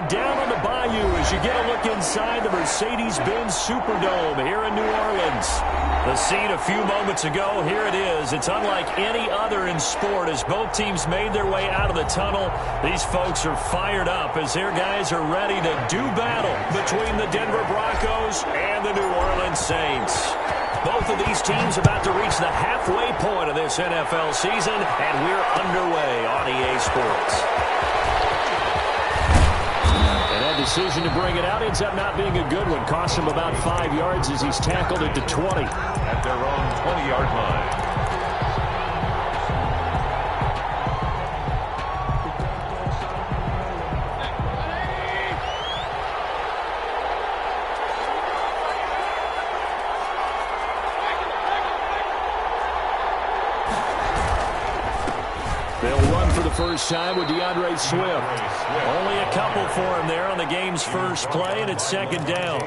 are down on the bayou as you get a look inside the Mercedes-Benz Superdome here in New Orleans. The scene a few moments ago, here it is. It's unlike any other in sport as both teams made their way out of the tunnel. These folks are fired up as their guys are ready to do battle between the Denver Broncos and the New Orleans Saints. Both of these teams about to reach the halfway point of this NFL season, and we're underway on EA Sports. Decision to bring it out ends up not being a good one. Costs him about 5 yards as he's tackled at the 20. At their own 20-yard line. First time with DeAndre Swift. Only a couple for him there on the game's first play, and it's second down.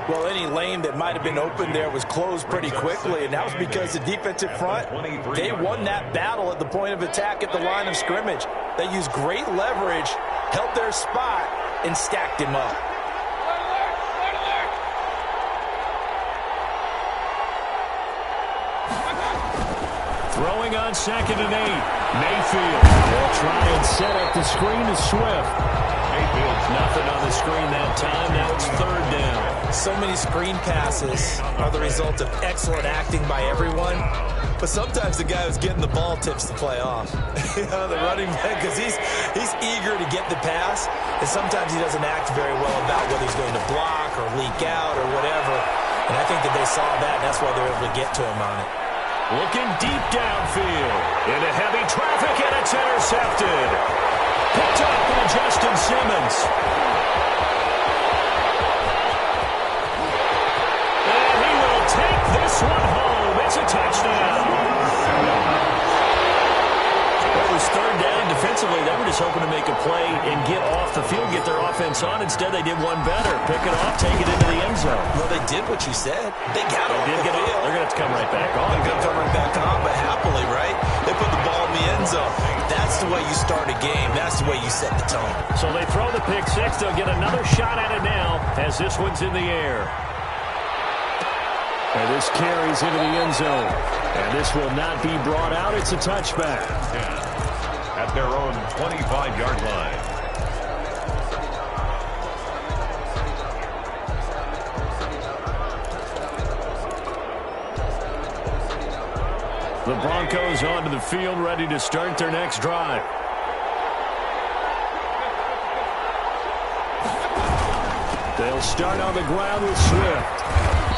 Well, any lane that might have been open there was closed pretty quickly, and that was because the defensive front, they won that battle at the point of attack at the line of scrimmage. They used great leverage, held their spot, and stacked him up. Throwing on 2nd and 8. Mayfield will try and set up the screen to Swift. Mayfield's nothing on the screen that time. Now it's 3rd down. So many screen passes are the result of excellent acting by everyone. But sometimes the guy who's getting the ball tips the play off. The running back, because he's eager to get the pass. And sometimes he doesn't act very well about whether he's going to block or leak out or whatever. And I think that they saw that, and that's why they were able to get to him on it. Looking deep downfield. Into heavy traffic, and it's intercepted. Picked up by Justin Simmons. And he will take this one home. It's a touchdown. It was 3rd down. Defensively, they were just hoping to make a play and get off the field, get their offense on. Instead, they did one better. Pick it off, take it into the end zone. Well, they did what you said. They got off the field. They're going to have to come right back on. They're going to come right back on, but happily, right? They put the ball in the end zone. That's the way you start a game. That's the way you set the tone. So they throw the pick six. They'll get another shot at it now as this one's in the air. And this carries into the end zone. And this will not be brought out. It's a touchback. At their own 25-yard line. The Broncos onto the field, ready to start their next drive. They'll start on the ground with Swift.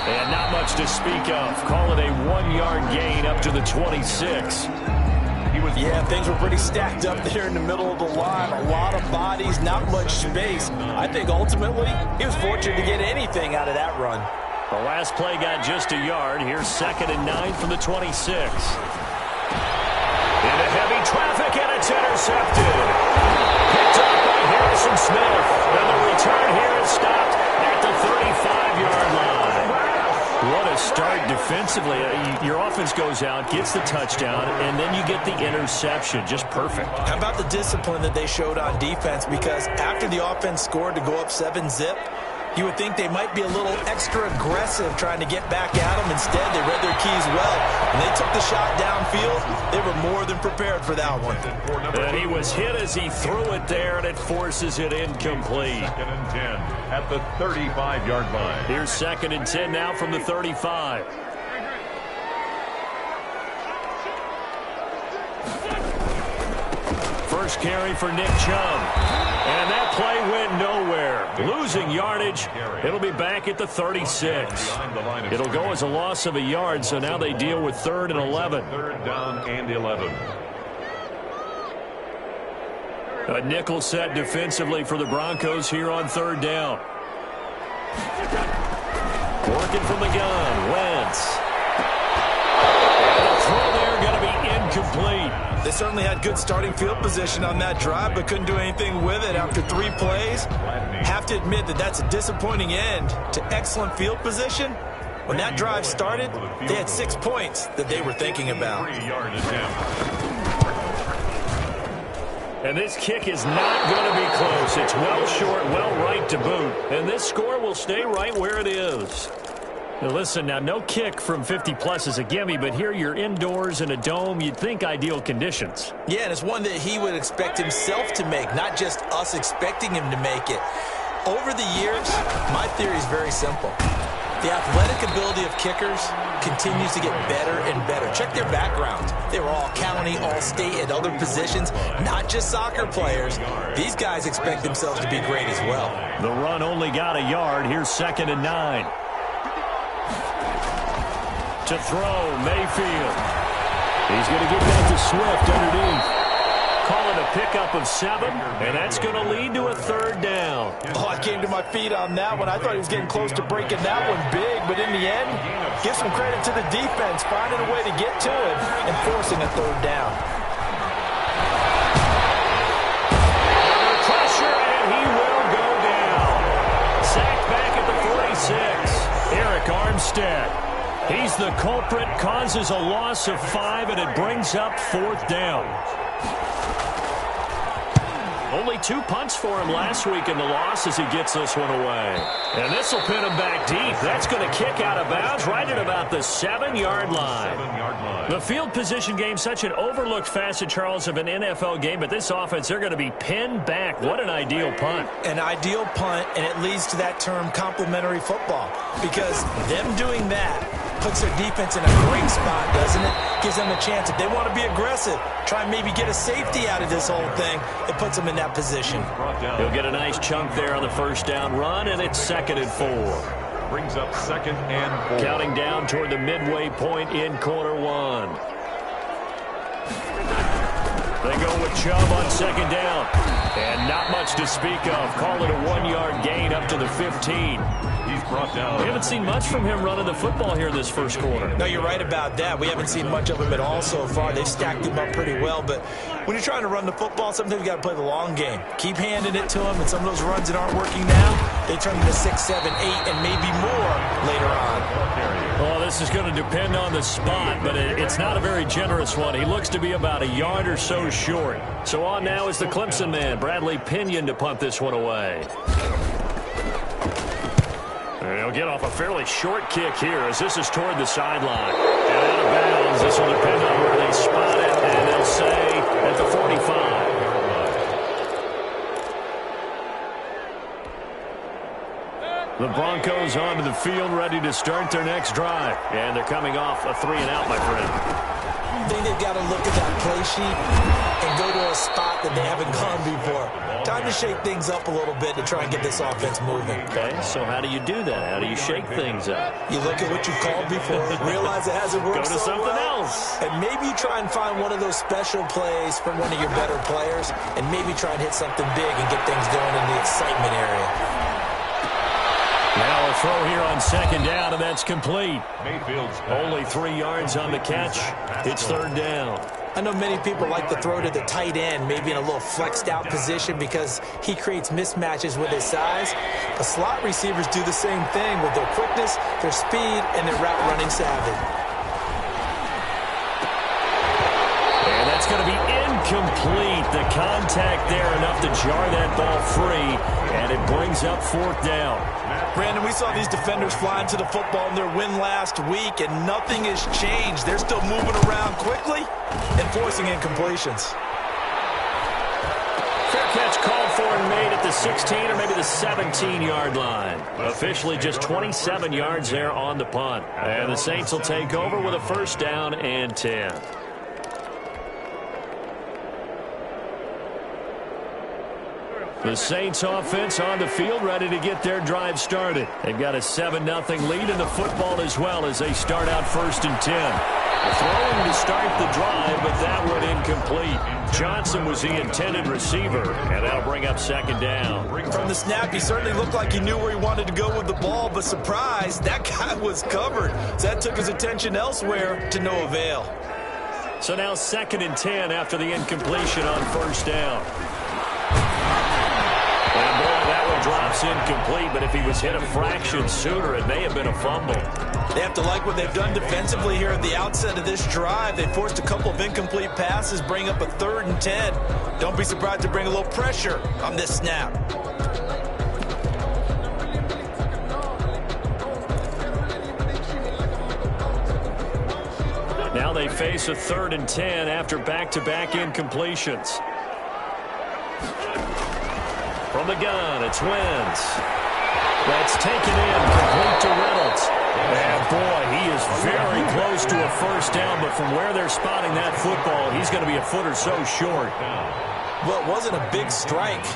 And not much to speak of. Call it a 1-yard gain up to the 26. Yeah, things were pretty stacked up there in the middle of the line. A lot of bodies, not much space. I think ultimately he was fortunate to get anything out of that run. The last play got just a yard. Here's 2nd and 9 from the 26. Into heavy traffic, and it's intercepted. Picked up by Harrison Smith. And the return here is stopped at the 35-yard line. What a start defensively. Your offense goes out, gets the touchdown, and then you get the interception. Just perfect. How about the discipline that they showed on defense? Because after the offense scored to go up 7-zip, you would think they might be a little extra aggressive trying to get back at them. Instead, they read their keys well. When they took the shot downfield, they were more than prepared for that one. And he was hit as he threw it there, and it forces it incomplete. 2nd and 10 at the 35-yard line. Here's 2nd and 10 now from the 35. First carry for Nick Chubb. And that play went nowhere. Losing yardage. It'll be back at the 36. It'll go as a loss of a yard, so now they deal with 3rd and 11. 3rd down and 11. A nickel set defensively for the Broncos here on 3rd down. Working from the gun, Wentz. And the throw there going to be incomplete. They certainly had good starting field position on that drive, but couldn't do anything with it after 3 plays. Have to admit that that's a disappointing end to excellent field position. When that drive started, they had 6 points that they were thinking about. 3-yard attempt. And this kick is not going to be close. It's well short, well right to boot. And this score will stay right where it is. Now listen, now no kick from 50-plus is a gimme, but here you're indoors in a dome. You'd think ideal conditions. Yeah, and it's one that he would expect himself to make, not just us expecting him to make it. Over the years, my theory is very simple. The athletic ability of kickers continues to get better and better. Check their backgrounds. They were all county, all state, at other positions, not just soccer players. These guys expect themselves to be great as well. The run only got a yard. Here's 2nd and 9. To throw, Mayfield. He's going to get that to Swift underneath. Call it a pickup of 7, and that's going to lead to a 3rd down. Oh, I came to my feet on that one. I thought he was getting close to breaking that one big, but in the end, give some credit to the defense, finding a way to get to it and forcing a 3rd down. Under pressure, and he will go down. Sacked back at the 46. Eric Armstead. He's the culprit, causes a loss of 5, and it brings up 4th down. Only 2 punts for him last week in the loss as he gets this one away. And this will pin him back deep. That's going to kick out of bounds right at about the 7-yard line. The field position game, such an overlooked facet, Charles, of an NFL game, but this offense, they're going to be pinned back. What an ideal punt. An ideal punt, and it leads to that term complementary football, because them doing that puts their defense in a great spot, doesn't it? Gives them a chance. If they want to be aggressive, try and maybe get a safety out of this whole thing, it puts them in that position. He'll get a nice chunk there on the 1st down run, and it's 2nd and 4. Brings up 2nd and 4. Counting down toward the midway point in quarter 1. They go with Chubb on 2nd down. And not much to speak of. Call it a 1-yard gain up to the 15. He's brought down. We haven't seen much from him running the football here this 1st quarter. No, you're right about that. We haven't seen much of him at all so far. They've stacked him up pretty well. But when you're trying to run the football, sometimes you got to play the long game. Keep handing it to him, and some of those runs that aren't working now, they turn into 6, 7, 8, and maybe more later on. Well, this is going to depend on the spot, but it's not a very generous one. He looks to be about a yard or so short. So on now is the Clemson man, Bradley Pinion, to punt this one away. And he'll get off a fairly short kick here as this is toward the sideline. And out of bounds, this will depend on where they spot it, and they'll say at the 45. The Broncos onto the field, ready to start their next drive. And they're coming off a 3-and-out, my friend. I think they've got to look at that play sheet and go to a spot that they haven't gone before. Time to shake things up a little bit to try and get this offense moving. Okay, so how do you do that? How do you shake things up? You look at what you called before, realize it hasn't worked Go to so something well, else. and maybe you try and find one of those special plays from one of your better players, and maybe try and hit something big and get things going in the excitement area. Now a throw here on 2nd down, and that's complete. Mayfield's Only 3 yards on the catch. It's 3rd down. I know many people like to throw to the tight end, maybe in a little flexed out position because he creates mismatches with his size. The slot receivers do the same thing with their quickness, their speed, and their route running savvy. And that's going to be incomplete. The contact there enough to jar that ball free, and it brings up 4th down. Brandon, we saw these defenders fly into the football in their win last week, and nothing has changed. They're still moving around quickly and forcing incompletions. Fair catch called for and made at the 16 or maybe the 17-yard line. Officially just 27 yards there on the punt. And the Saints will take over with a 1st down and 10. The Saints offense on the field, ready to get their drive started. They've got a 7-0 lead in the football as well as they start out 1st and 10. Throwing to start the drive, but that one incomplete. Johnson was the intended receiver, and that'll bring up 2nd down. From the snap, he certainly looked like he knew where he wanted to go with the ball, but surprise, that guy was covered. So that took his attention elsewhere to no avail. So now 2nd and 10 after the incompletion on 1st down. And boy, that will drop Handoff's incomplete, but if he was hit a fraction sooner, it may have been a fumble. They have to like what they've done defensively here at the outset of this drive. They forced a couple of incomplete passes, bring up a 3rd and 10. Don't be surprised to bring a little pressure on this snap. Now they face a 3rd and 10 after back-to-back incompletions. From the gun, it's Wentz. That's taken in, complete to Reynolds. And boy, he is very close to a first down, but from where they're spotting that football, he's going to be a foot or so short. Well, it wasn't a big strike,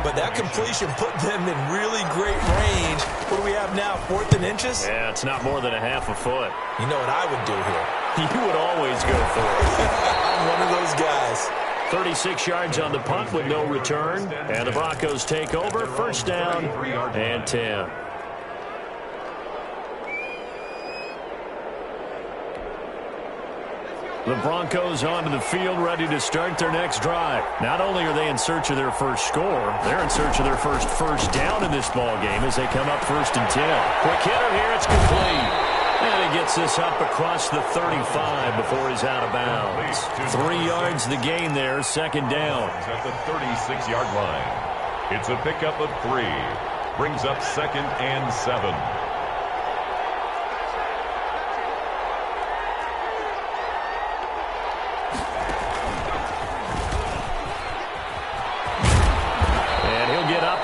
but that completion put them in really great range. What do we have now, 4th and inches? Yeah, it's not more than a half a foot. You know what I would do here? You would always go for it. I'm one of those guys. 36 yards on the punt with no return. And the Broncos take over. First down and 10. The Broncos onto the field ready to start their next drive. Not only are they in search of their first score, they're in search of their first down in this ball game as they come up 1st and 10. Quick hitter here. It's complete. And he gets this up across the 35 before he's out of bounds. 3 yards the gain there, 2nd down. At the 36-yard line. It's a pickup of 3. Brings up 2nd and 7.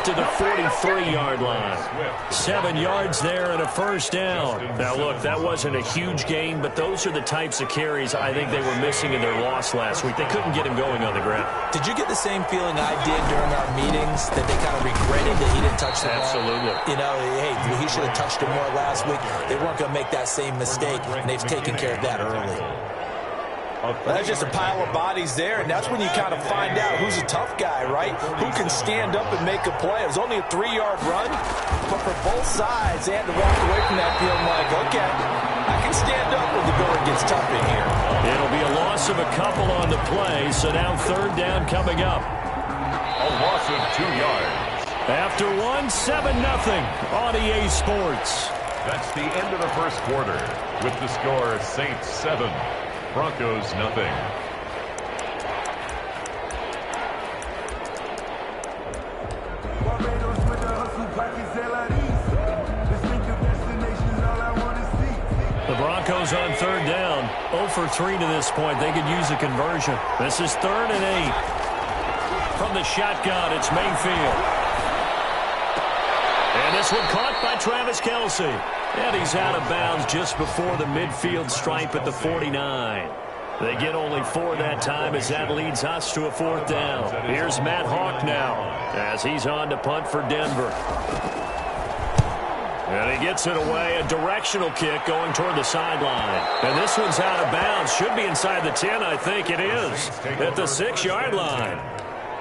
To the 43-yard line. 7 yards there and a first down. Now, look, that wasn't a huge gain, but those are the types of carries I think they were missing in their loss last week. They couldn't get him going on the ground. Did you get the same feeling I did during our meetings, that they kind of regretted that he didn't touch the ball? Absolutely. You know, hey, he should have touched it more last week. They weren't going to make that same mistake, and they've taken care of that early. That's just a pile of bodies there, and that's when you kind of find out who's a tough guy, right? Who can stand up and make a play. It was only a 3-yard run, but for both sides, they had to walk away from that field like, okay, I can stand up when the going gets tough in here. It'll be a loss of a couple on the play, so now 3rd down coming up. A loss of 2 yards. After 7-0 on EA Sports. That's the end of the first quarter with the score Saints 7. Broncos nothing. The Broncos on 3rd down. 0 for 3 to this point. They could use a conversion. This is 3rd and 8. From the shotgun, it's Mayfield. And this one caught by Travis Kelce. And he's out of bounds just before the midfield stripe at the 49. They get only 4 that time as that leads us to a 4th down. Here's Matt Hawk now as he's on to punt for Denver. And he gets it away, a directional kick going toward the sideline. And this one's out of bounds. Should be inside the 10, I think it is, at the 6-yard line.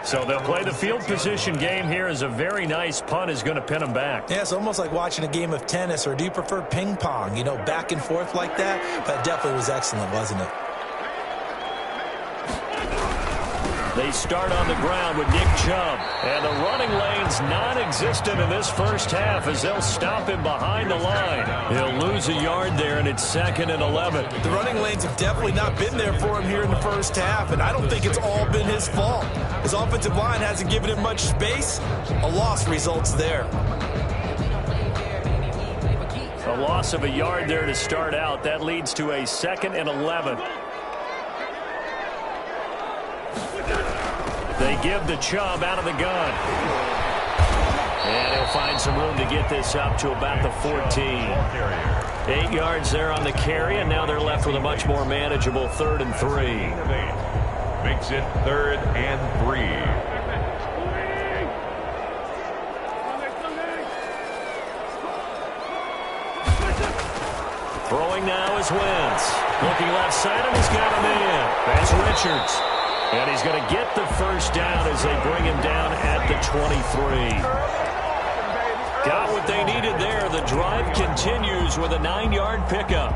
So they'll play the field position game here as a very nice punt is going to pin them back. Yeah, it's almost like watching a game of tennis, or do you prefer ping pong? You know, back and forth like that? That definitely was excellent, wasn't it? They start on the ground with Nick Chubb. And the running lane's non-existent in this first half as they'll stop him behind the line. He'll lose a yard there, and it's 2nd and 11. The running lanes have definitely not been there for him here in the first half, and I don't think it's all been his fault. His offensive line hasn't given him much space. A loss results there. A loss of a yard there to start out. That leads to a 2nd and 11. They give the Chubb out of the gun. And he'll find some room to get this up to about the 14. 8 yards there on the carry, and now they're left with a much more manageable 3rd and 3. Makes it 3rd and 3. Throwing now is Wentz. Looking left side, and he's got him in. That's Richards. And he's going to get the first down as they bring him down at the 23. Got what they needed there. The drive continues with a 9-yard pickup.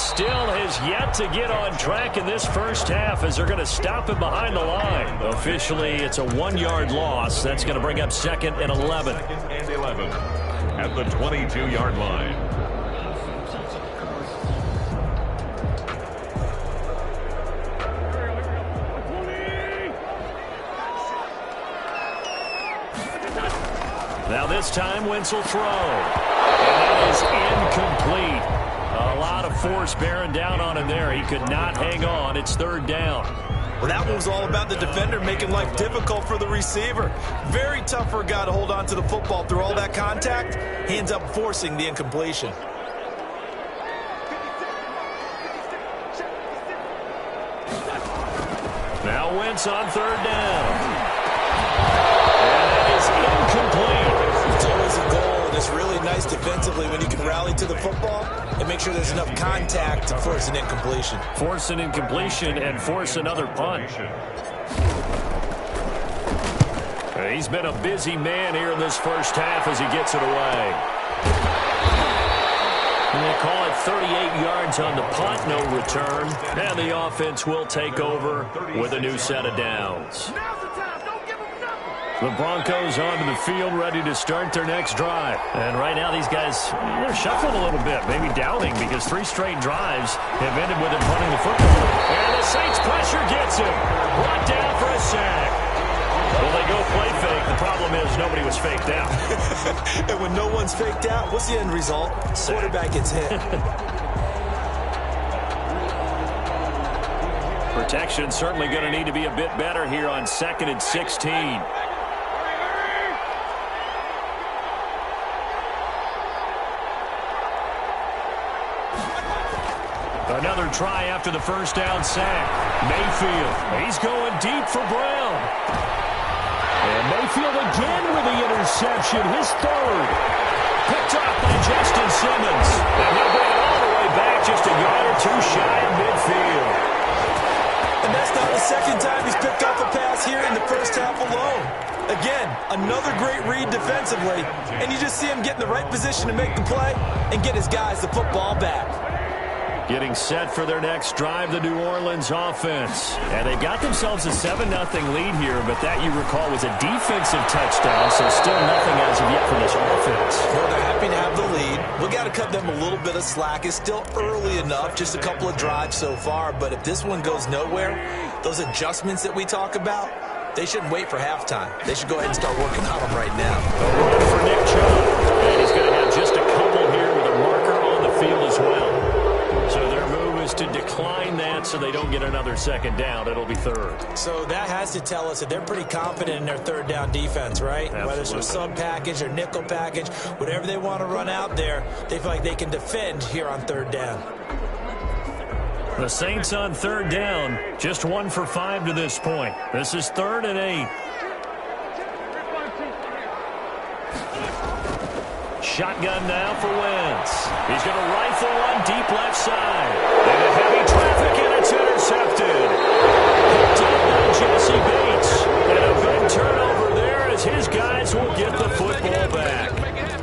still has yet to get on track in this first half as they're going to stop him behind the line. Officially, it's a 1-yard loss. That's going to bring up 2nd and 11. 2nd and 11 at the 22-yard line. Now this time, Wentz will throw. And that is incomplete. A lot of force bearing down on him there. He could not hang on. It's 3rd down. Well, that one was all about the defender making life difficult for the receiver. Very tough for a guy to hold on to the football through all that contact. He ends up forcing the incompletion. Now Wentz on 3rd down. And that is incomplete. It's always a goal, and it's really nice defensively when you can rally to the football and make sure there's enough contact to force an incompletion. Force an incompletion and force another punt. He's been a busy man here in this first half as he gets it away. And they call it 38 yards on the punt, no return. And the offense will take over with a new set of downs. The Broncos onto the field, ready to start their next drive. And right now, these guys, they're shuffling a little bit, maybe doubting, because 3 straight drives have ended with him punting the football. And the Saints pressure gets him. Brought down for a sack. Well, they go play fake. The problem is nobody was faked out. And when no one's faked out, what's the end result? Quarterback gets hit. Protection certainly going to need to be a bit better here on 2nd and 16. Another try after the first down sack. Mayfield, he's going deep for Brown. And Mayfield again with the interception, his 3rd. Picked off by Justin Simmons. And he'll bring it all the way back, just a yard or 2 shy of midfield. And that's not the second time he's picked off a pass here in the first half alone. Again, another great read defensively. And you just see him get in the right position to make the play and get his guys the football back. Getting set for their next drive, the New Orleans offense. And they've got themselves a 7-0 lead here, but that, you recall, was a defensive touchdown, so still nothing as of yet for this offense. Well, they're happy to have the lead. We got to cut them a little bit of slack. It's still early enough, just a couple of drives so far, but if this one goes nowhere, those adjustments that we talk about, they shouldn't wait for halftime. They should go ahead and start working on them right now. A run for Nick Chubb, and he's going to have just a couple here with a marker on the field as well. So their move is to decline that so they don't get another 2nd down. It'll be 3rd. So that has to tell us that they're pretty confident in their 3rd down defense, right? Absolutely. Whether it's a sub package or nickel package, whatever they want to run out there, they feel like they can defend here on 3rd down. The Saints on 3rd down, just 1 for 5 to this point. This is 3rd and 8. Shotgun now for Wentz. He's going to rifle one deep left side. And a heavy traffic, and it's intercepted. Picked up by Jesse Bates. And a big turnover there as his guys will get the football back.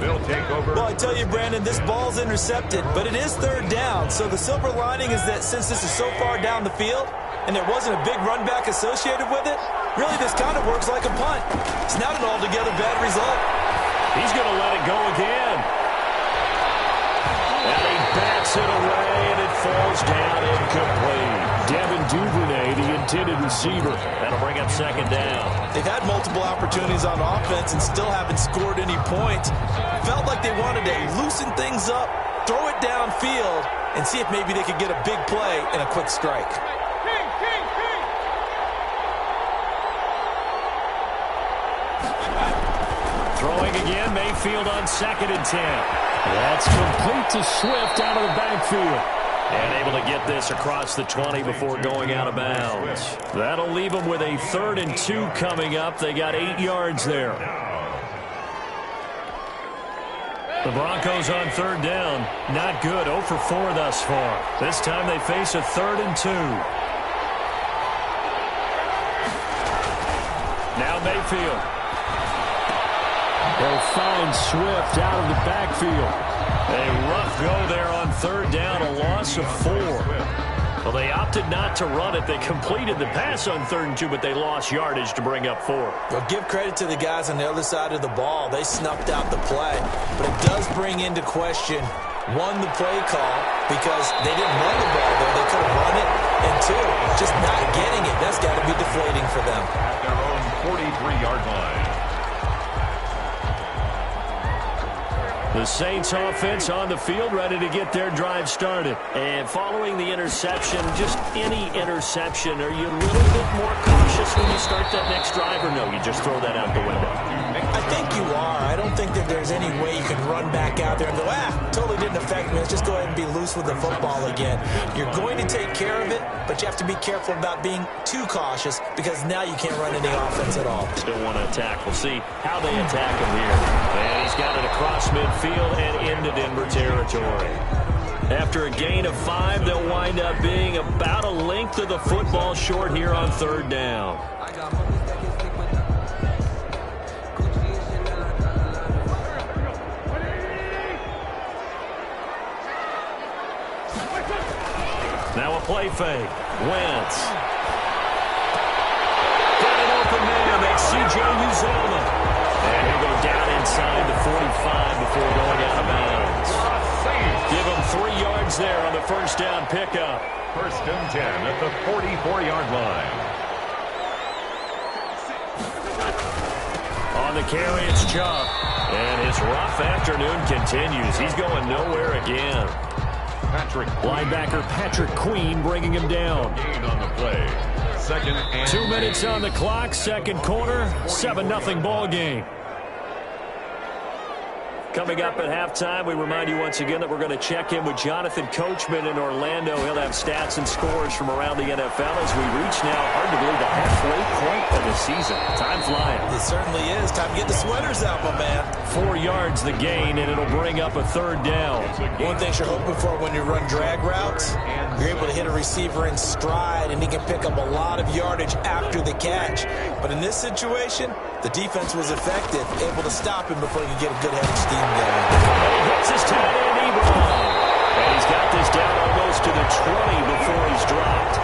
They'll take over. Well, I tell you, Brandon, this ball's intercepted, but it is 3rd down. So the silver lining is that since this is so far down the field and there wasn't a big run back associated with it, really this kind of works like a punt. It's not an altogether bad result. He's going to let it go again. And he bats it away, and it falls down incomplete. Devin Duvernay, the intended receiver. That'll bring up 2nd down. They've had multiple opportunities on offense and still haven't scored any points. Felt like they wanted to loosen things up, throw it downfield, and see if maybe they could get a big play and a quick strike. Throwing again, Mayfield on 2nd and 10. That's complete to Swift out of the backfield. And able to get this across the 20 before going out of bounds. That'll leave them with a 3rd and 2 coming up. They got 8 yards there. The Broncos on 3rd down. Not good. 0 for 4 thus far. This time they face a 3rd and 2. Now Mayfield. They'll find Swift out of the backfield. A rough go there on third down, a loss of 4. Well, they opted not to run it. They completed the pass on 3rd and 2, but they lost yardage to bring up 4. Well, give credit to the guys on the other side of the ball. They snuffed out the play. But it does bring into question, 1, the play call, because they didn't run the ball there. They could have run it. And 2, just not getting it. That's got to be deflating for them. At their own 43-yard line. The Saints offense on the field, ready to get their drive started. And following the interception, just any interception, are you a little bit more cautious when you start that next drive, or no, you just throw that out the window? I think you are. I don't think that there's any way you can run back out there and go, totally didn't affect me. Let's just go ahead and be loose with the football again. You're going to take care of it, but you have to be careful about being too cautious because now you can't run any offense at all. Still want to attack. We'll see how they attack him here. And he's got it across midfield and into Denver territory. After a gain of 5, they'll wind up being about a length of the football short here on 3rd down. Now a play fake. Wentz. Got an open man. That's C.J. Uzomah. And he'll go down inside the 45 before going out of bounds. Give him 3 yards there on the first down pickup. 1st and 10 at the 44-yard line. On the carry, it's Chubb. And his rough afternoon continues. He's going nowhere again. Linebacker Patrick Queen bringing him down. Gain on the play. 2nd and 2 minutes on the clock, 2nd quarter, 7-0 ball game. Coming up at halftime, we remind you once again that we're going to check in with Jonathan Coachman in Orlando. He'll have stats and scores from around the NFL as we reach now, hard to believe, the halfway point of the season. Time flying. It certainly is. Time to get the sweaters out, my man. 4 yards the gain, and it'll bring up a 3rd down. One thing you're hoping for when you run drag routes, you're able to hit a receiver in stride, and he can pick up a lot of yardage after the catch. But in this situation, the defense was effective, able to stop him before he could get a good head of steam going. And he hits his tight end, Ebron. And he's got this down almost to the 20 before he's dropped.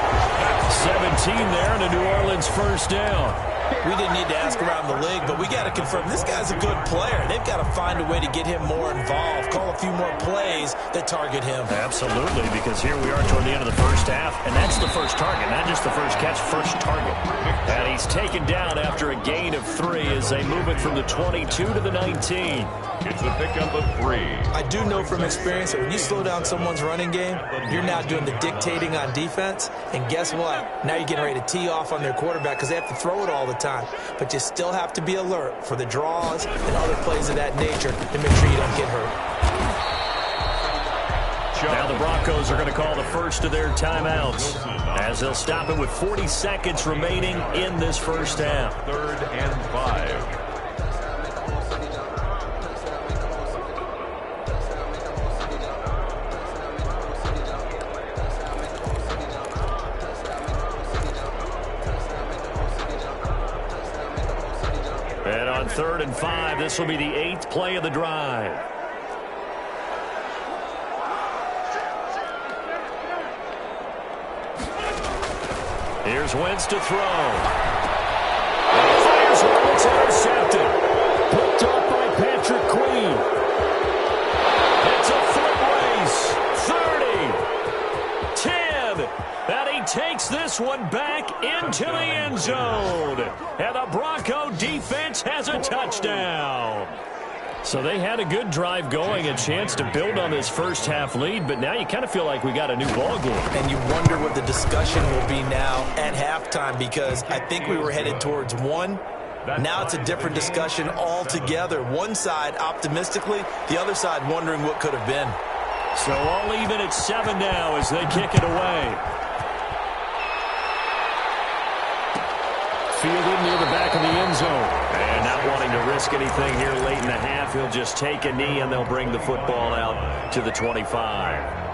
17 there, and a New Orleans 1st down. We didn't need to ask around the league, but we got to confirm this guy's a good player. They've got to find a way to get him more involved, call a few more plays that target him. Absolutely, because here we are toward the end of the first half, and that's the first target, not just the first catch, first target. And he's taken down after a gain of 3 as they move it from the 22 to the 19. It's a pickup of 3. I do know from experience that when you slow down someone's running game, you're now doing the dictating on defense, and guess what? Now you're getting ready to tee off on their quarterback because they have to throw it all the time. But you still have to be alert for the draws and other plays of that nature to make sure you don't get hurt. Now the Broncos are going to call the first of their timeouts as they'll stop it with 40 seconds remaining in this first half. 3rd and 5. And on 3rd and 5, this will be the 8th play of the drive. Here's Wentz to throw. And he fires one. It's intercepted. Picked up by Patrick Queen. It's a foot race. 30. 10. And he takes this one back into the end zone. And the Bronco defense has a touchdown. So they had a good drive going, a chance to build on this first half lead, but now you kind of feel like we got a new ball game. And you wonder what the discussion will be now at halftime, because I think we were headed towards 1. Now it's a different discussion altogether. One side optimistically, the other side wondering what could have been. So all even at 7 now as they kick it away. Fielded near the back of the end zone. And not wanting to risk anything here late in the half, he'll just take a knee and they'll bring the football out to the 25.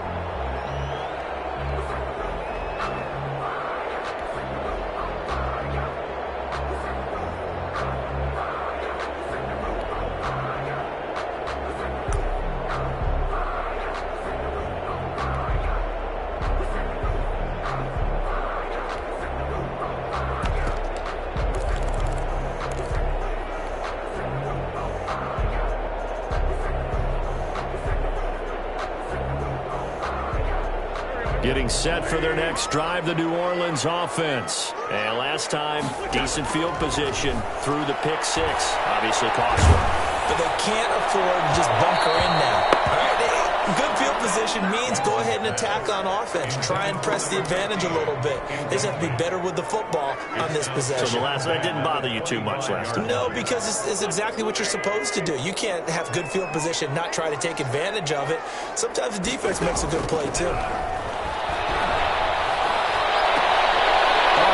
Getting set for their next drive, the New Orleans offense. And last time, decent field position through the pick six. Obviously costly. But they can't afford to just bunker in now. All right, good field position means go ahead and attack on offense. Try and press the advantage a little bit. They just have to be better with the football on this possession. So that didn't bother you too much last time? No, because it's exactly what you're supposed to do. You can't have good field position, not try to take advantage of it. Sometimes the defense makes a good play, too.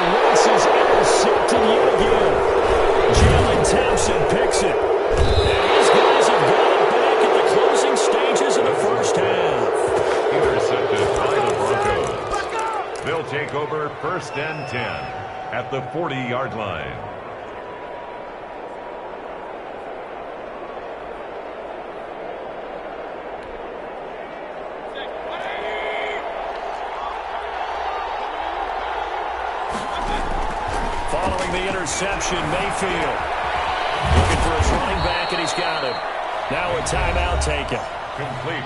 Ruif is intercepted yet again. Jalen Thompson picks it. And these guys have got it back at the closing stages of the first half. Intercepted by the Broncos. They'll take over 1st and 10 at the 40-yard line. Following the interception, Mayfield looking for his running back, and he's got him. Now a timeout taken.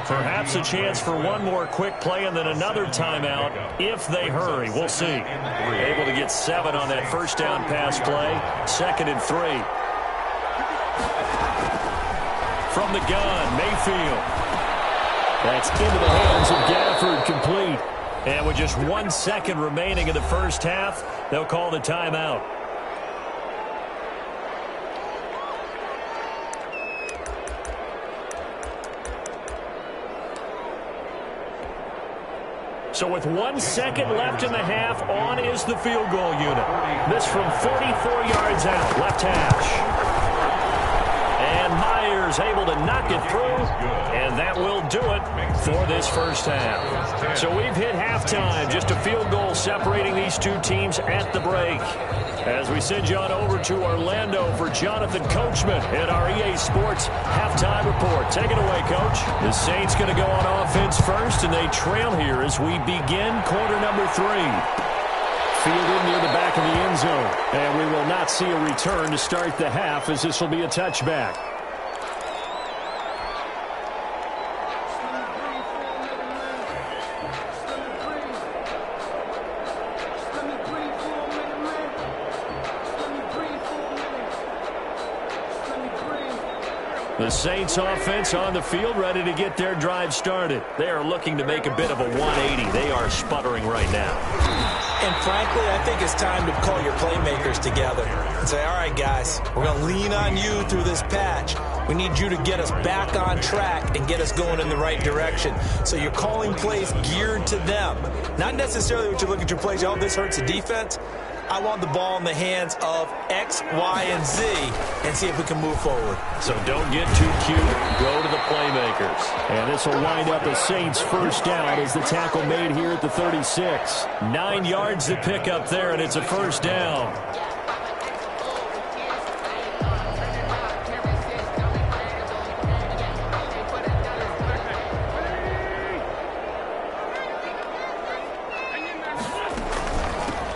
Perhaps a chance for one more quick play and then another timeout if they hurry. We'll see. Able to get 7 on that first down pass play. 2nd and 3. From the gun, Mayfield. That's into the hands of Gafford, complete. And with just 1 second remaining in the first half, they'll call the timeout. So with 1 second left in the half, on is the field goal unit. This from 44 yards out, left hash. And Myers able to knock it through, and that will do it for this first half. So we've hit halftime, just a field goal separating these two teams at the break. As we send you on over to Orlando for Jonathan Coachman at our EA Sports halftime report. Take it away, Coach. The Saints going to go on offense first, and they trail here as we begin quarter number 3. Fielded near the back of the end zone. And we will not see a return to start the half, as this will be a touchback. The Saints offense on the field, ready to get their drive started. They are looking to make a bit of a 180. They are sputtering right now. And frankly, I think it's time to call your playmakers together and say, all right, guys, we're going to lean on you through this patch. We need you to get us back on track and get us going in the right direction. So you're calling plays geared to them. Not necessarily what you look at your plays, oh, this hurts the defense. I want the ball in the hands of X, Y, and Z and see if we can move forward. So don't get too cute. Go to the playmakers. And this will wind up the Saints' first down as the tackle made here at the 36. 9 yards to pick up there, and it's a first down.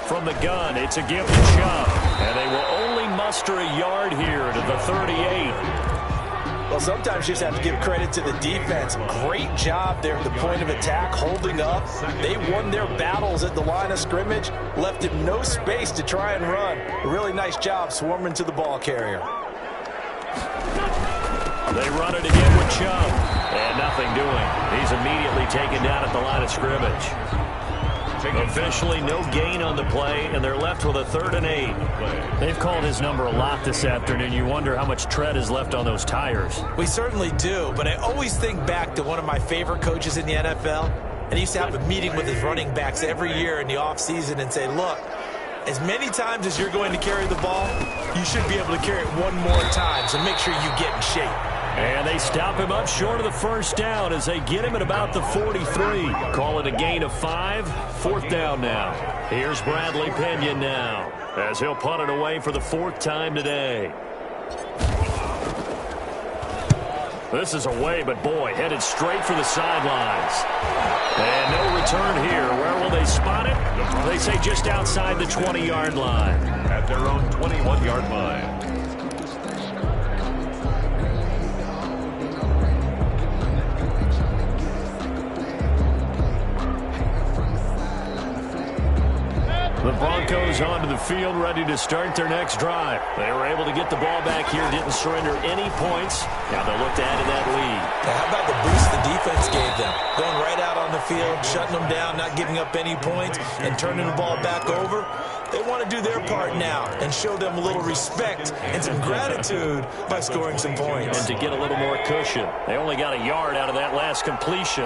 From the gun, it's a give to Chubb. And they will only muster a yard here to the 38. Well, sometimes you just have to give credit to the defense. Great job there at the point of attack, holding up. They won their battles at the line of scrimmage, left him no space to try and run. A really nice job swarming to the ball carrier. They run it again with Chubb. And nothing doing. He's immediately taken down at the line of scrimmage. Officially no gain on the play, and they're left with a 3rd and 8. They've called his number a lot this afternoon. You wonder how much tread is left on those tires. We certainly do, but I always think back to one of my favorite coaches in the NFL, and he used to have a meeting with his running backs every year in the offseason and say, look, as many times as you're going to carry the ball, you should be able to carry it one more time, so make sure you get in shape. And they stop him up short of the first down as they get him at about the 43. Call it a gain of 5. 4th down now. Here's Bradley Pinion now as he'll punt it away for the 4th time today. This is away, but boy, headed straight for the sidelines. And no return here. Where will they spot it? They say just outside the 20-yard line. At their own 21-yard line. is onto the field, ready to start their next drive. They were able to get the ball back here, didn't surrender any points. Now they'll look to add to that lead. Now, how about the boost the defense gave them? Going right out on the field, shutting them down, not giving up any points, and turning the ball back over. They want to do their part now and show them a little respect and some gratitude by scoring some points. And to get a little more cushion. They only got a yard out of that last completion,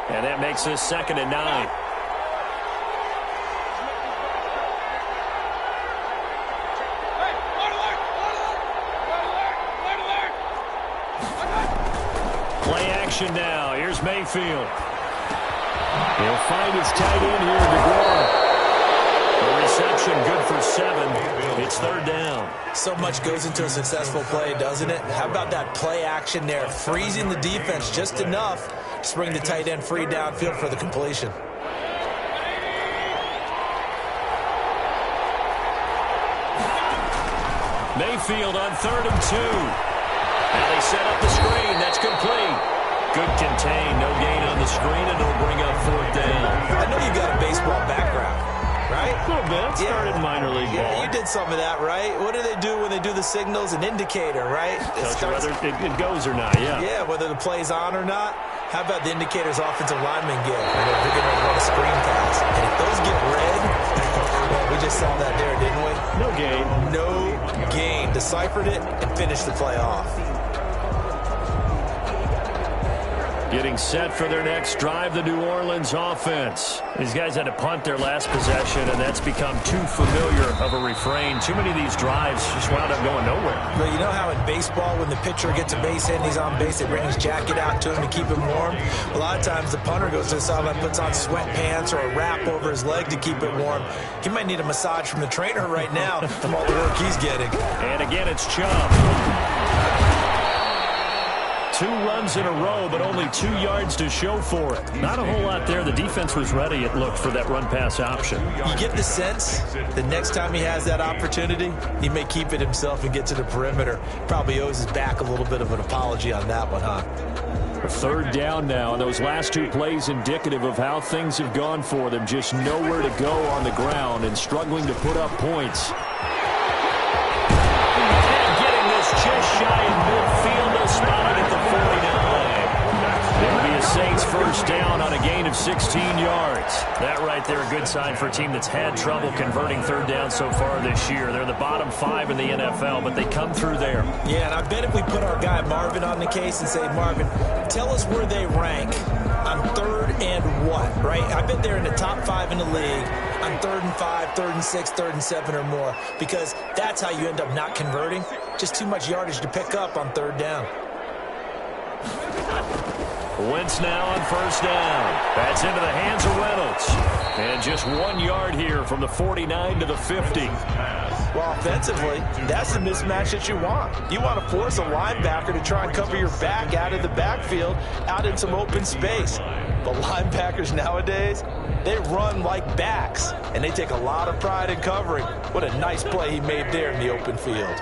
and that makes this 2nd and 9. Play action now. Here's Mayfield. He'll find his tight end here, DeGuara. The reception good for 7. It's 3rd down. So much goes into a successful play, doesn't it? How about that play action there? Freezing the defense just enough to bring the tight end free downfield for the completion. Mayfield on 3rd and 2. Now they set up the screen. That's complete. Good contain. No gain on the screen, and it'll bring up 4th down. I know you got a baseball background, right? A little bit. Started in minor league ball. Yeah, you did some of that, right? What do they do when they do the signals? An indicator, right? Whether it goes or not, yeah. Yeah, whether the play's on or not. How about the indicators offensive linemen get when they're going to run a screen pass? And if those get red, well, we just saw that there, didn't we? No gain. No gain. Deciphered it and finished the play off. Getting set for their next drive, the New Orleans offense. These guys had to punt their last possession, and that's become too familiar of a refrain. Too many of these drives just wound up going nowhere. Well, you know how in baseball, when the pitcher gets a base hit and he's on base, they bring his jacket out to him to keep him warm? A lot of times the punter goes to the sideline, puts on sweatpants or a wrap over his leg to keep it warm. He might need a massage from the trainer right now from all the work he's getting. And again, it's Chubb. 2 runs in a row, but only 2 yards to show for it. Not a whole lot there. The defense was ready, it looked, for that run-pass option. You get the sense the next time he has that opportunity, he may keep it himself and get to the perimeter. Probably owes his back a little bit of an apology on that one, huh? 3rd down now, and those last 2 plays indicative of how things have gone for them. Just nowhere to go on the ground and struggling to put up points. And getting this just shy in midfield, spotted at the 49. It'll be a Saints 1st down on a gain of 16 yards. That right there, a good sign for a team that's had trouble converting 3rd down so far this year. They're the bottom 5 in the NFL, but they come through there. Yeah, and I bet if we put our guy Marvin on the case and say, Marvin, tell us where they rank on 3rd and what, right? I bet they're in the top 5 in the league on 3rd and 5, 3rd and 6, 3rd and 7 or more, because that's how you end up not converting. Just too much yardage to pick up on 3rd down. Wentz now on 1st down. That's into the hands of Reynolds. And just 1 yard here from the 49 to the 50. Well, offensively, that's the mismatch that you want. You want to force a linebacker to try and cover your back out of the backfield, out in some open space. But linebackers nowadays, they run like backs, and they take a lot of pride in covering. What a nice play he made there in the open field.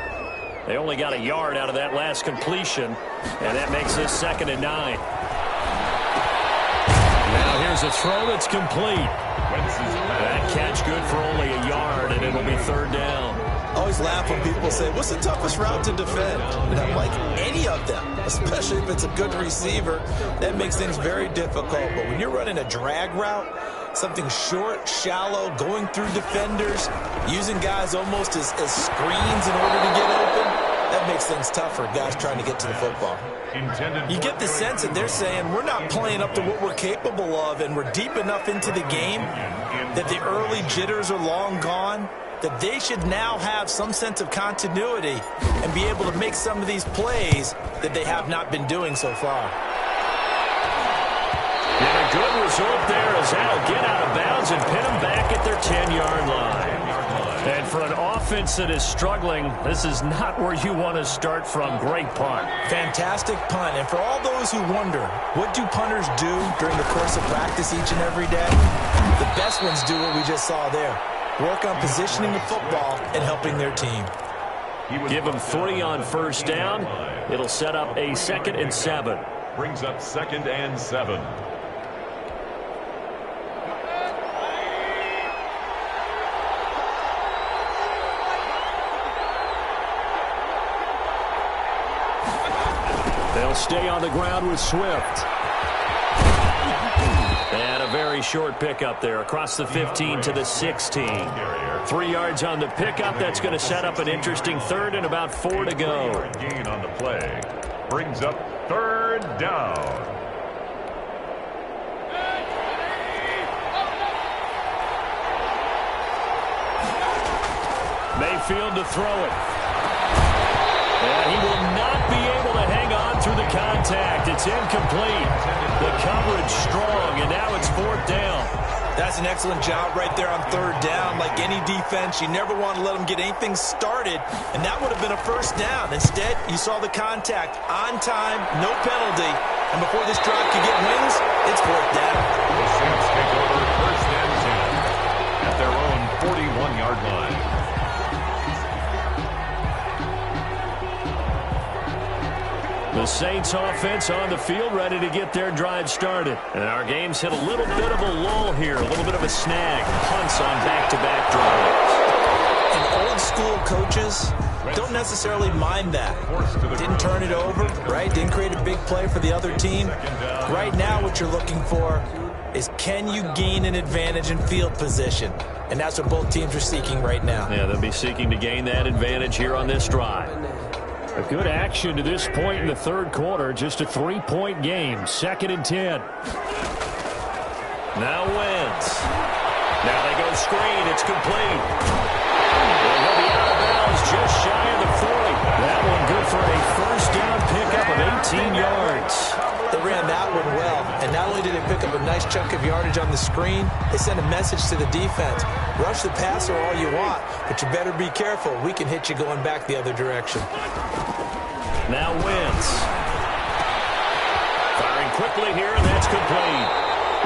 They only got a yard out of that last completion, and that makes this 2nd and 9. Now here's a throw that's complete. That catch good for only a yard, and it'll be 3rd down. I always laugh when people say, what's the toughest route to defend? And I'm like, any of them, especially if it's a good receiver. That makes things very difficult. But when you're running a drag route, something short, shallow, going through defenders, using guys almost as screens in order to get open, that makes things tough for guys trying to get to the football. You get the sense that they're saying we're not playing up to what we're capable of, and we're deep enough into the game that the early jitters are long gone, that they should now have some sense of continuity and be able to make some of these plays that they have not been doing so far. And a good result there as that'll get out of bounds and pin them back at their 10-yard line. And for an offense that is struggling, this is not where you want to start from. Great punt. Fantastic punt. And for all those who wonder, what do punters do during the course of practice each and every day? The best ones do what we just saw there. Work on positioning the football and helping their team. Give them 3 on 1st down. It'll set up a 2nd and 7. Brings up 2nd and 7. stay on the ground with Swift. And a very short pickup there across the 15 to the 16. 3 yards on the pickup. That's going to set up an interesting third and about 4 to go. Gain on the play brings up third down. Mayfield to throw it. And he will not be able to hang on through the contact. It's incomplete. The coverage strong, and now it's 4th down. That's an excellent job right there on 3rd down. Like any defense, you never want to let them get anything started, and that would have been a 1st down. Instead, you saw the contact on time, no penalty, and before this drive could get wings, it's 4th down. The Saints take over 1st and 10 at their own 41-yard line. The Saints offense on the field, ready to get their drive started. And our game's hit a little bit of a lull here, a little bit of a snag. Punts on back-to-back drives. And old school coaches don't necessarily mind that. Didn't turn it over, right? Didn't create a big play for the other team. Right now what you're looking for is, can you gain an advantage in field position? And that's what both teams are seeking right now. Yeah, they'll be seeking to gain that advantage here on this drive. A good action to this point in the 3rd quarter. Just a 3-point game. 2nd and 10. Now Wentz. Now they go screen. It's complete. And he'll be out of bounds just shy of the 40. That one good for a 1st down pickup of 18 yards. They ran that one well, and not only did they pick up a nice chunk of yardage on the screen, they sent a message to the defense. Rush the passer all you want, but you better be careful. We can hit you going back the other direction. Now Wentz. Firing quickly here, and that's complete.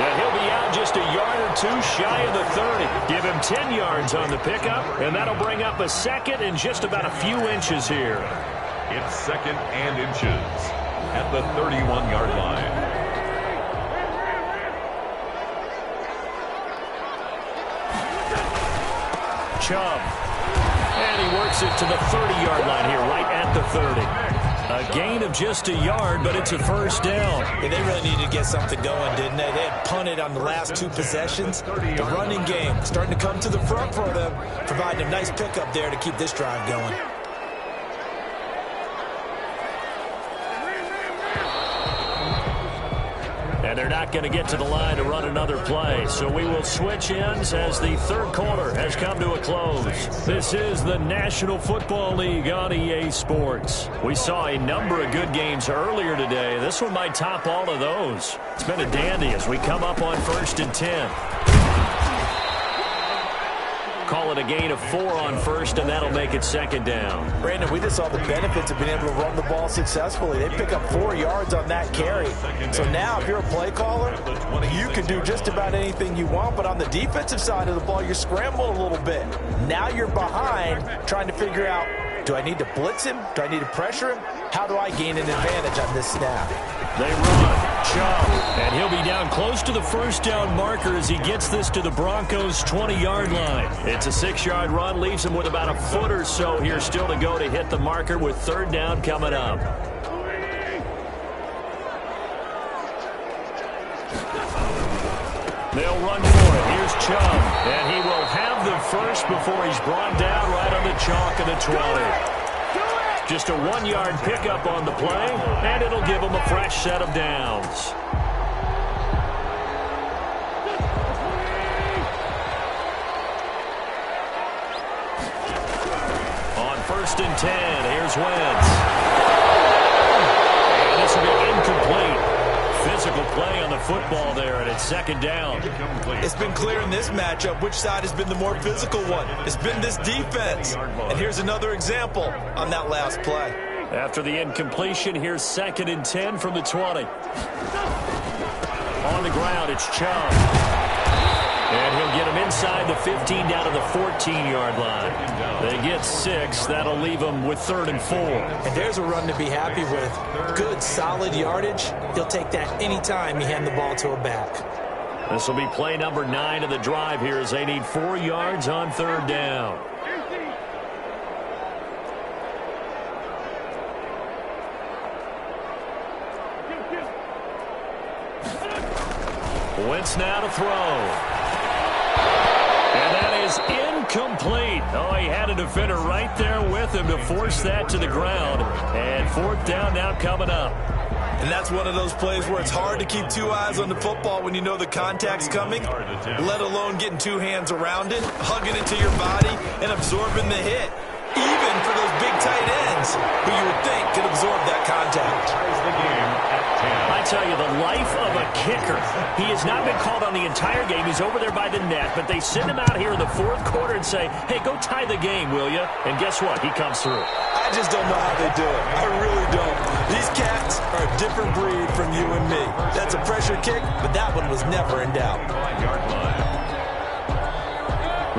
And he'll be out just a yard or 2 shy of the 30. Give him 10 yards on the pickup, and that'll bring up a 2nd and just about a few inches here. It's 2nd and inches at the 31-yard line. Chubb. And he works it to the 30-yard line here, right at the 30. A gain of just a yard, but it's a 1st down. Yeah, they really needed to get something going, didn't they? They had punted on the last 2 possessions. The running game starting to come to the front for them, providing a nice pickup there to keep this drive going. And they're not going to get to the line to run another play. So we will switch ends as the 3rd quarter has come to a close. This is the National Football League on EA Sports. We saw a number of good games earlier today. This one might top all of those. It's been a dandy as we come up on 1st and 10. Call it a gain of 4 on 1st, and that'll make it 2nd down. Brandon, we just saw the benefits of being able to run the ball successfully. They pick up 4 yards on that carry. So now if you're a play caller, you can do just about anything you want, but on the defensive side of the ball, you're scrambling a little bit. Now you're behind trying to figure out, do I need to blitz him? Do I need to pressure him? How do I gain an advantage on this snap? They run. Chubb. And he'll be down close to the 1st down marker as he gets this to the Broncos' 20-yard line. It's a 6-yard run. Leaves him with about a foot or so here still to go to hit the marker with 3rd down coming up. They'll run for it. Here's Chubb. And he will have the first before he's brought down right on the chalk of the 20. Just a 1-yard pickup on the play, and it'll give him a fresh set of downs. On 1st and 10, here's Wentz. And this will be incomplete. Physical play on the football there, and it's 2nd down. It's been clear in this matchup which side has been the more physical one. It's been this defense. And here's another example on that last play. After the incompletion, here's 2nd and 10 from the 20. On the ground, it's Chubb. And he'll get him inside the 15 down to the 14-yard line. They get 6. That'll leave them with 3rd and 4. And there's a run to be happy with. Good, solid yardage. He'll take that anytime you hand the ball to a back. This will be play number 9 of the drive here as they need 4 yards on 3rd down. Wentz now to throw. And that is incomplete. Oh, he had a defender right there with him to force that to the ground. And fourth down now coming up. And that's one of those plays where it's hard to keep two eyes on the football when you know the contact's coming, let alone getting two hands around it, hugging it to your body, and absorbing the hit. Even for those big tight ends, who you would think could absorb that contact. I tell you, the life of a kicker. He has not been called on the entire game. He's over there by the net, but they send him out here in the fourth quarter and say, hey, go tie the game, will you? And guess what? He comes through. I just don't know how they do it. I really don't. These cats are a different breed from you and me. That's a pressure kick, but that one was never in doubt.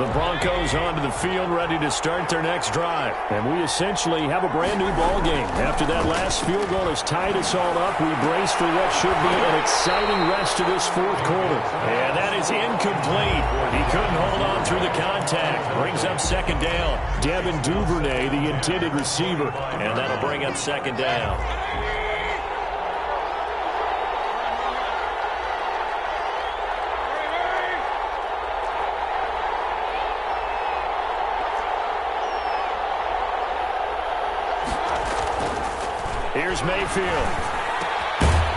The Broncos onto the field, ready to start their next drive. And we essentially have a brand-new ball game. After that last field goal has tied us all up, we brace for what should be an exciting rest of this fourth quarter. And that is incomplete. He couldn't hold on through the contact. Brings up second down. Devin Duvernay, the intended receiver. And that'll bring up second down. Here's Mayfield.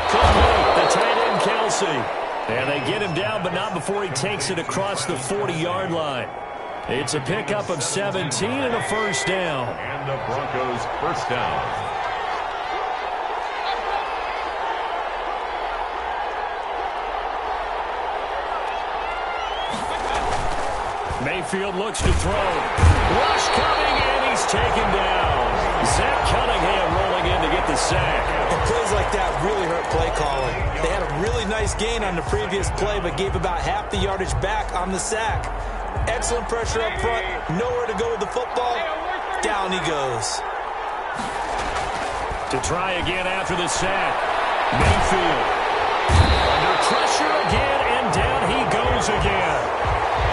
Complete, the tight end Kelsey. And they get him down, but not before he takes it across the 40-yard line. It's a pickup of 17 and a first down. And the Broncos first down. Mayfield looks to throw. Rush coming, and he's taken down. Zach Cunningham rolling in to get the sack. And plays like that really hurt play calling. They had a really nice gain on the previous play, but gave about half the yardage back on the sack. Excellent pressure up front. Nowhere to go with the football. Down he goes. To try again after the sack. Mayfield. Under pressure again, and down he goes again.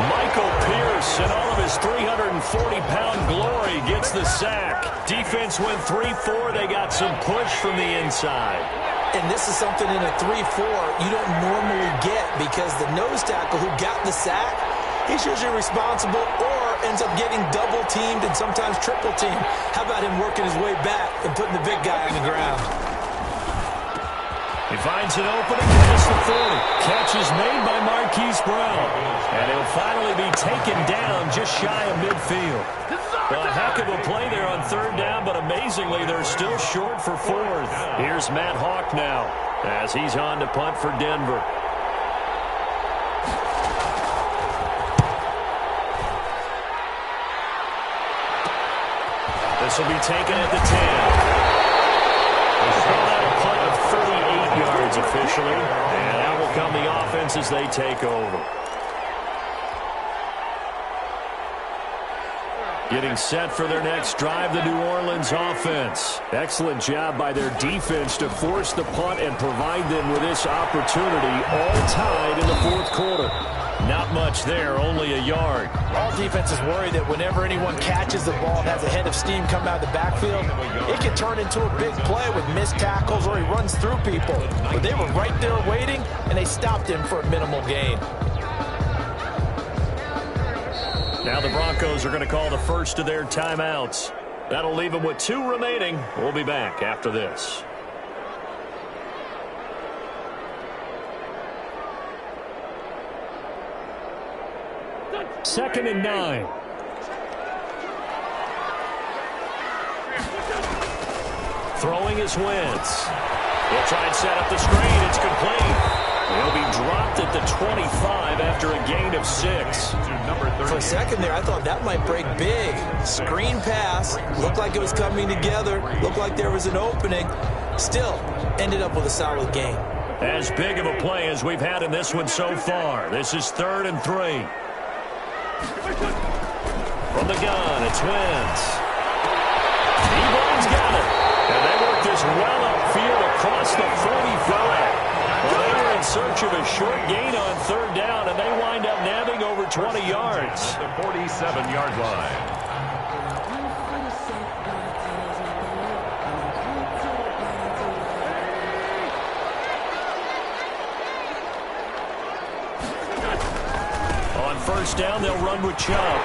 Michael Pierce and all of his 340-pound glory gets the sack. Defense went 3-4. They got some push from the inside. And this is something in a 3-4 you don't normally get because the nose tackle who got the sack, he's usually responsible or ends up getting double-teamed and sometimes triple-teamed. How about him working his way back and putting the big guy on the ground? He finds an opening past the 40. Catch is made by Marquise Brown. And he'll finally be taken down just shy of midfield. A heck of a play there on third down, but amazingly, they're still short for fourth. Here's Matt Hawk now as he's on to punt for Denver. This will be taken at the 10. A punt of 38 yards officially, and out will come the offense as they take over. Getting set for their next drive, the New Orleans offense. Excellent job by their defense to force the punt and provide them with this opportunity, all tied in the fourth quarter. Not much there, only a yard. All defenses worry that whenever anyone catches the ball and has a head of steam come out of the backfield, it can turn into a big play with missed tackles or he runs through people. But they were right there waiting, and they stopped him for a minimal gain. Now the Broncos are going to call the first of their timeouts. That'll leave them with 2 remaining. We'll be back after this. Second and 9. Throwing is Wentz. He'll try and set up the screen. It's complete. He'll be dropped at the 25 after a gain of 6. For a second there, I thought that might break big. Screen pass. Looked like it was coming together. Looked like there was an opening. Still, ended up with a solid gain. As big of a play as we've had in this one so far. This is 3rd and 3. From the gun, it's Wentz. Ebron's got it. And they work this well upfield across the 45. Well, they were in search of a short gain on third down, and they wind up nabbing over 20 yards. The 47-yard line. first down, they'll run with Chubb. And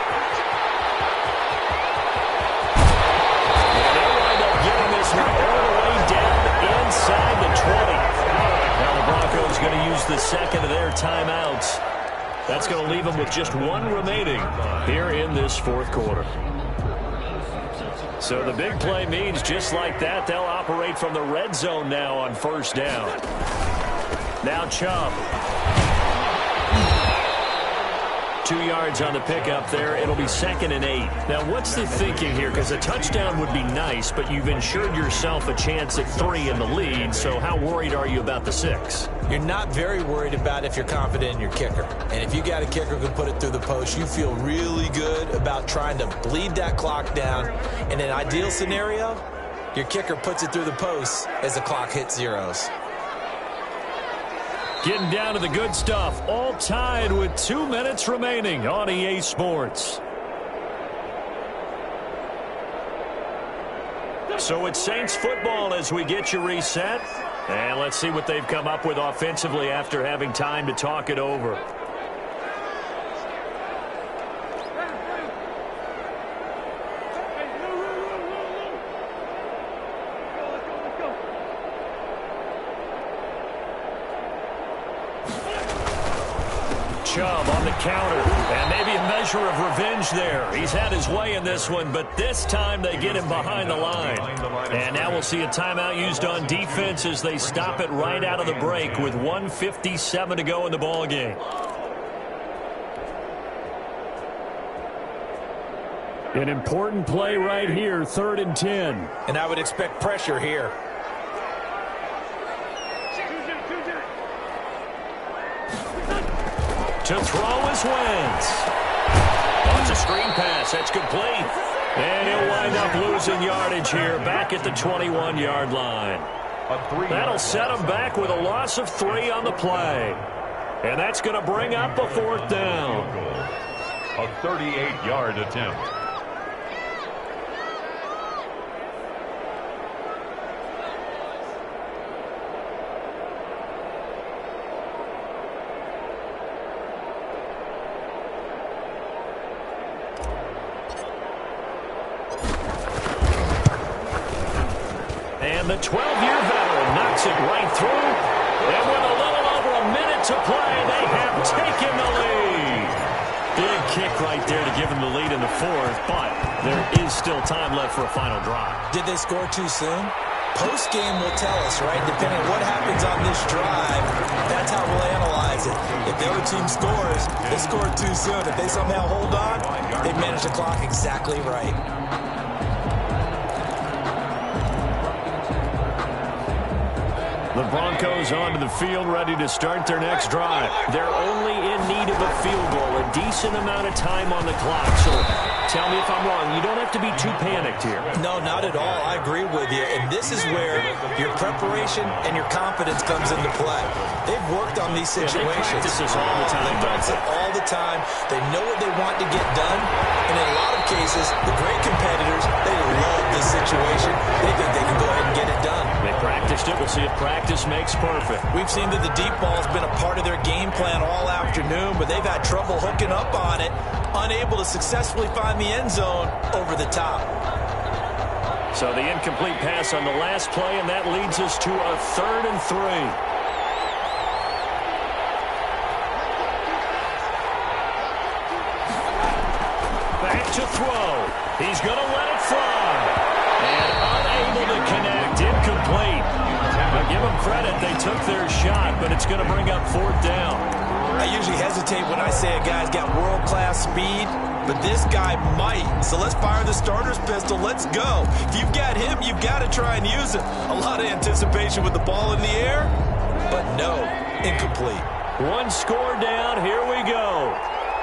they'll wind up getting this one all the way down inside the 20. Now the Broncos going to use the second of their timeouts. That's going to leave them with just one remaining here in this fourth quarter. So the big play means just like that, they'll operate from the red zone now on first down. Now Chubb. 2 yards on the pickup there. It'll be 2nd and 8. Now, what's the thinking here? Because a touchdown would be nice, but you've ensured yourself a chance at 3 in the lead. So how worried are you about the 6? You're not very worried about if you're confident in your kicker. And if you got a kicker who can put it through the post, you feel really good about trying to bleed that clock down. In an ideal scenario, your kicker puts it through the post as the clock hits zeros. Getting down to the good stuff. All tied with 2 minutes remaining on EA Sports. So it's Saints football as we get you reset. And let's see what they've come up with offensively after having time to talk it over. Chubb on the counter, and maybe a measure of revenge there. He's had his way in this one, but this time they get him behind the line. And now we'll see a timeout used on defense as they stop it right out of the break with 1:57 to go in the ballgame. An important play right here, 3rd and 10. And I would expect pressure here. To throw is Wentz. It's a screen pass. That's complete. And he'll wind up losing yardage here back at the 21-yard line. That'll set him back with a loss of 3 on the play. And that's going to bring up a 4th down. A 38-yard attempt. And the 12-year veteran knocks it right through. And with a little over a minute to play, they have taken the lead. Big kick right there to give them the lead in the 4th, but there is still time left for a final drive. Did they score too soon? Post-game will tell us, right? Depending on what happens on this drive, that's how we'll analyze it. If the other team scores, they scored too soon. If they somehow hold on, they manage the clock exactly right. The Broncos onto the field ready to start their next drive. They're only in need of a field goal, a decent amount of time on the clock. So tell me if I'm wrong. You don't have to be too panicked here. No, not at all. I agree with you. And this is where your preparation and your confidence comes into play. They've worked on these situations. They practice this all the time. They practice it all the time. They know what they want to get done. And in a lot of cases, the great competitors, they love this situation. They think they can go ahead and get it done. They practiced it. We'll see if practice makes perfect. We've seen that the deep ball's been a part of their game plan all afternoon, but they've had trouble hooking up on it, unable to successfully find the end zone over the top. So the incomplete pass on the last play, and that leads us to a 3rd and 3. Back to throw. He's going to let it fly. And unable to connect. Incomplete. Now give them credit. They took their shot, but it's going to bring up 4th down. I usually hesitate when I say a guy's got world-class speed, but this guy might. So let's fire the starter's pistol. Let's go. If you've got him, you've got to try and use it. A lot of anticipation with the ball in the air, but no, incomplete. One score down. Here we go.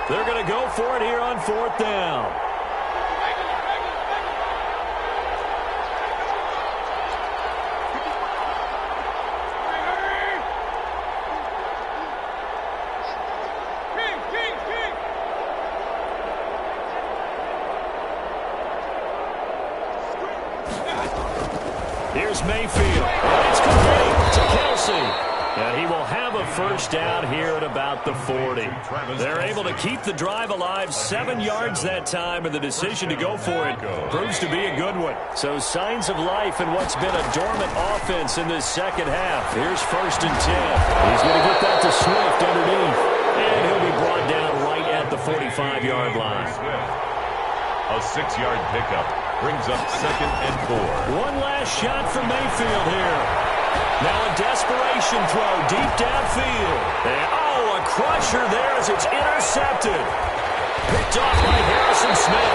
They're going to go for it here on 4th down. Here's Mayfield. It's complete to Kelsey. And he will have a first down here at about the 40. They're able to keep the drive alive, 7 yards that time, and the decision to go for it proves to be a good one. So signs of life in what's been a dormant offense in this second half. Here's 1st and 10. He's going to get that to Swift underneath. And he'll be brought down right at the 45-yard line. A 6-yard pickup brings up 2nd and 4. One last shot from Mayfield here. Now a desperation throw deep downfield. And, a crusher there as it's intercepted. Picked off by Harrison Smith.